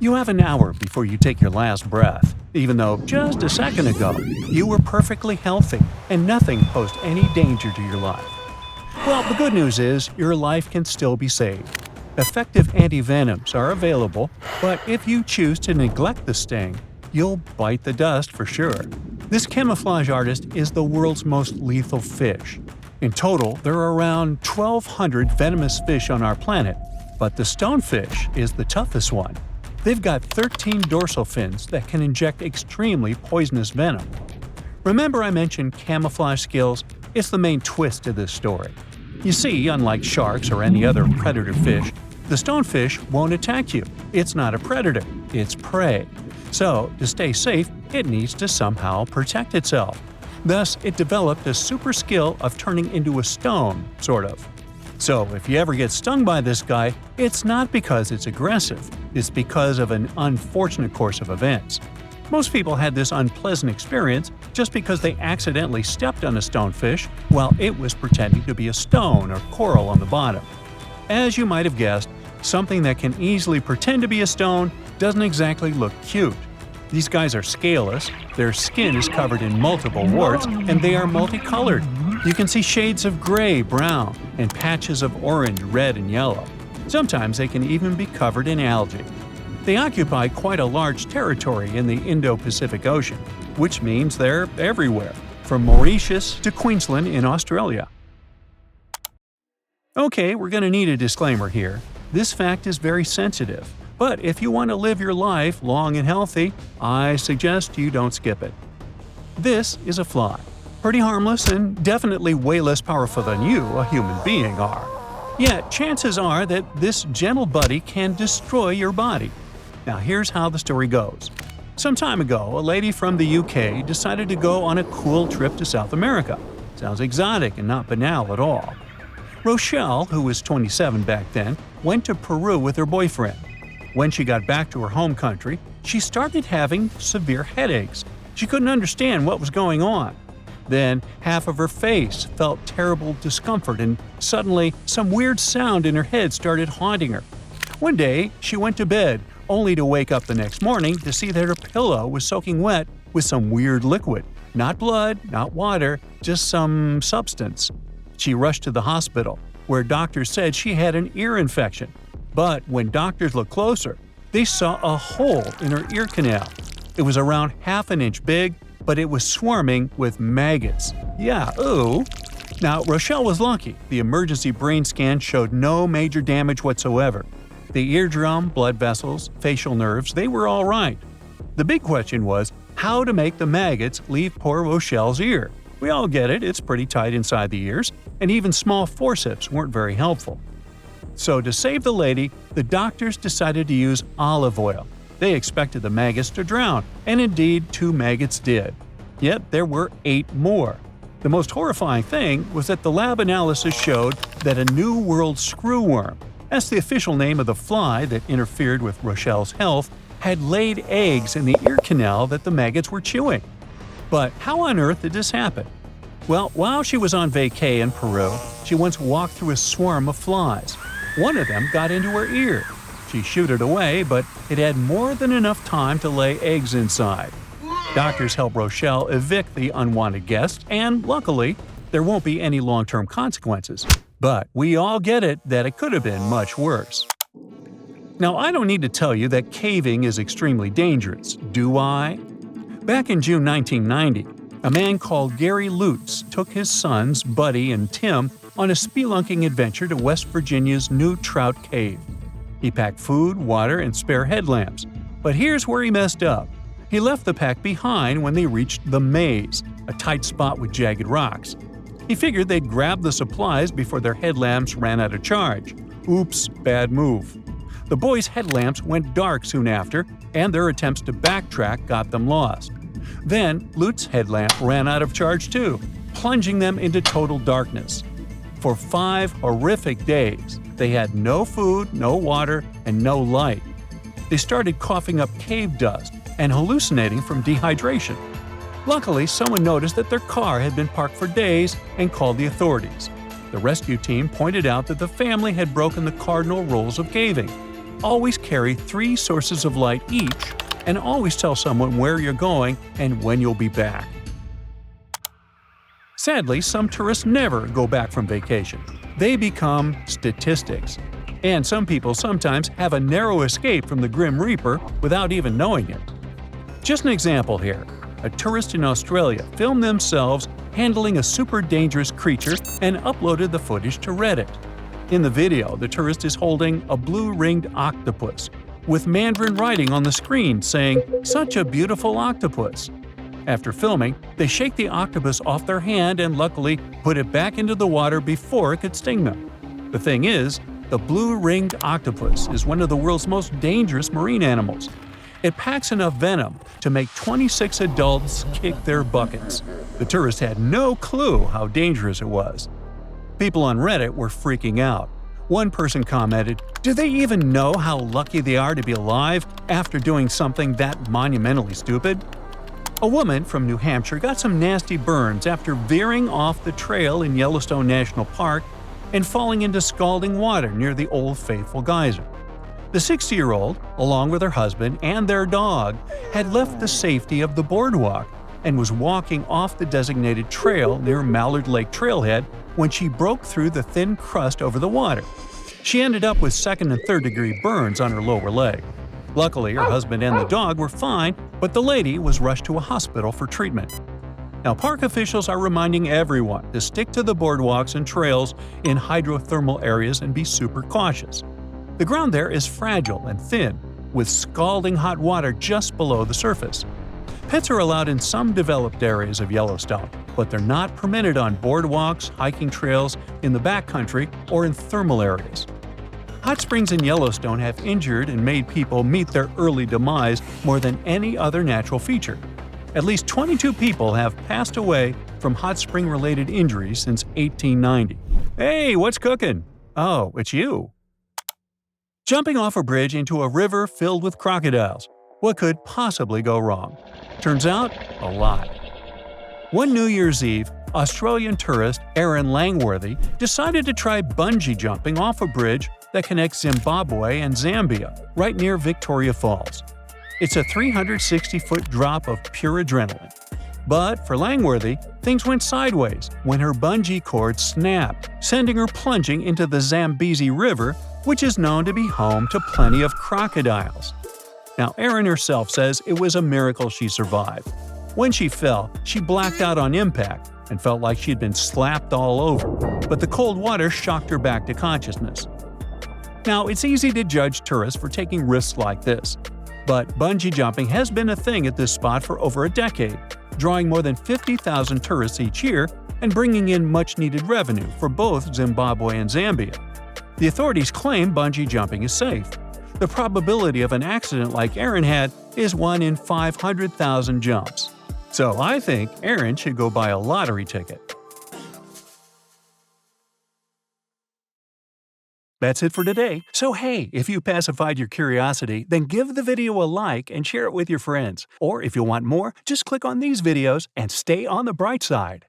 You have an hour before you take your last breath, even though just a second ago you were perfectly healthy and nothing posed any danger to your life. Well, the good news is your life can still be saved. Effective antivenoms are available, but if you choose to neglect the sting, you'll bite the dust for sure. This camouflage artist is the world's most lethal fish. In total, there are around 1,200 venomous fish on our planet, but the stonefish is the toughest one. They've got 13 dorsal fins that can inject extremely poisonous venom. Remember I mentioned camouflage skills? It's the main twist to this story. You see, unlike sharks or any other predator fish, the stonefish won't attack you. It's not a predator, it's prey. So, to stay safe, it needs to somehow protect itself. Thus, it developed a super skill of turning into a stone, sort of. So, if you ever get stung by this guy, it's not because it's aggressive, it's because of an unfortunate course of events. Most people had this unpleasant experience just because they accidentally stepped on a stonefish while it was pretending to be a stone or coral on the bottom. As you might have guessed, something that can easily pretend to be a stone doesn't exactly look cute. These guys are scaleless, their skin is covered in multiple warts, and they are multicolored. You can see shades of gray, brown, and patches of orange, red, and yellow. Sometimes they can even be covered in algae. They occupy quite a large territory in the Indo-Pacific Ocean, which means they're everywhere, from Mauritius to Queensland in Australia. Okay, we're going to need a disclaimer here. This fact is very sensitive, but if you want to live your life long and healthy, I suggest you don't skip it. This is a fly. Pretty harmless and definitely way less powerful than you, a human being, are. Yet, chances are that this gentle buddy can destroy your body. Now here's how the story goes. Some time ago, a lady from the UK decided to go on a cool trip to South America. Sounds exotic and not banal at all. Rochelle, who was 27 back then, went to Peru with her boyfriend. When she got back to her home country, she started having severe headaches. She couldn't understand what was going on. Then, half of her face felt terrible discomfort, and suddenly, some weird sound in her head started haunting her. One day, she went to bed, only to wake up the next morning to see that her pillow was soaking wet with some weird liquid. Not blood, not water, just some substance. She rushed to the hospital, where doctors said she had an ear infection. But when doctors looked closer, they saw a hole in her ear canal. It was around half an inch big, but it was swarming with maggots. Yeah, ooh. Now, Rochelle was lucky. The emergency brain scan showed no major damage whatsoever. The eardrum, blood vessels, facial nerves, they were all right. The big question was how to make the maggots leave poor Rochelle's ear. We all get it, it's pretty tight inside the ears, and even small forceps weren't very helpful. So to save the lady, the doctors decided to use olive oil. They expected the maggots to drown, and indeed 2 maggots did. Yet there were 8 more. The most horrifying thing was that the lab analysis showed that a New World screwworm, that's the official name of the fly that interfered with Rochelle's health, had laid eggs in the ear canal that the maggots were chewing. But how on earth did this happen? Well, while she was on vacay in Peru, she once walked through a swarm of flies. One of them got into her ear. She shooed it away, but it had more than enough time to lay eggs inside. Doctors helped Rochelle evict the unwanted guests, and luckily, there won't be any long-term consequences. But we all get it that it could have been much worse. Now, I don't need to tell you that caving is extremely dangerous, do I? Back in June 1990, a man called Gary Lutz took his sons, Buddy and Tim, on a spelunking adventure to West Virginia's New Trout Cave. He packed food, water, and spare headlamps. But here's where he messed up. He left the pack behind when they reached the maze, a tight spot with jagged rocks. He figured they'd grab the supplies before their headlamps ran out of charge. Oops, bad move. The boys' headlamps went dark soon after, and their attempts to backtrack got them lost. Then, Lutz's headlamp ran out of charge too, plunging them into total darkness. For 5 horrific days, they had no food, no water, and no light. They started coughing up cave dust and hallucinating from dehydration. Luckily, someone noticed that their car had been parked for days and called the authorities. The rescue team pointed out that the family had broken the cardinal rules of caving. always carry 3 sources of light each and always tell someone where you're going and when you'll be back. Sadly, some tourists never go back from vacation. They become statistics. And some people sometimes have a narrow escape from the Grim Reaper without even knowing it. Just an example here. A tourist in Australia filmed themselves handling a super dangerous creature and uploaded the footage to Reddit. In the video, the tourist is holding a blue-ringed octopus, with Mandarin writing on the screen saying, "Such a beautiful octopus." After filming, they shake the octopus off their hand and luckily put it back into the water before it could sting them. The thing is, the blue-ringed octopus is one of the world's most dangerous marine animals. It packs enough venom to make 26 adults kick their buckets. The tourist had no clue how dangerous it was. People on Reddit were freaking out. One person commented, "Do they even know how lucky they are to be alive after doing something that monumentally stupid?" A woman from New Hampshire got some nasty burns after veering off the trail in Yellowstone National Park and falling into scalding water near the Old Faithful geyser. The 60-year-old, along with her husband and their dog, had left the safety of the boardwalk and was walking off the designated trail near Mallard Lake Trailhead when she broke through the thin crust over the water. She ended up with 2nd and 3rd degree burns on her lower leg. Luckily, her husband and the dog were fine, but the lady was rushed to a hospital for treatment. Now, park officials are reminding everyone to stick to the boardwalks and trails in hydrothermal areas and be super cautious. The ground there is fragile and thin, with scalding hot water just below the surface. Pets are allowed in some developed areas of Yellowstone, but they're not permitted on boardwalks, hiking trails, in the backcountry, or in thermal areas. Hot springs in Yellowstone have injured and made people meet their early demise more than any other natural feature. At least 22 people have passed away from hot spring-related injuries since 1890. Hey, what's cooking? Oh, it's you. Jumping off a bridge into a river filled with crocodiles. What could possibly go wrong? Turns out, a lot. One New Year's Eve, Australian tourist Aaron Langworthy decided to try bungee jumping off a bridge that connects Zimbabwe and Zambia, right near Victoria Falls. It's a 360-foot drop of pure adrenaline. But for Langworthy, things went sideways when her bungee cord snapped, sending her plunging into the Zambezi River, which is known to be home to plenty of crocodiles. Now, Erin herself says it was a miracle she survived. When she fell, she blacked out on impact and felt like she'd been slapped all over, but the cold water shocked her back to consciousness. Now, it's easy to judge tourists for taking risks like this, but bungee jumping has been a thing at this spot for over a decade, drawing more than 50,000 tourists each year and bringing in much-needed revenue for both Zimbabwe and Zambia. The authorities claim bungee jumping is safe. The probability of an accident like Erin had is 1 in 500,000 jumps. So I think Erin should go buy a lottery ticket. That's it for today. So hey, if you pacified your curiosity, then give the video a like and share it with your friends. Or if you want more, just click on these videos and stay on the bright side.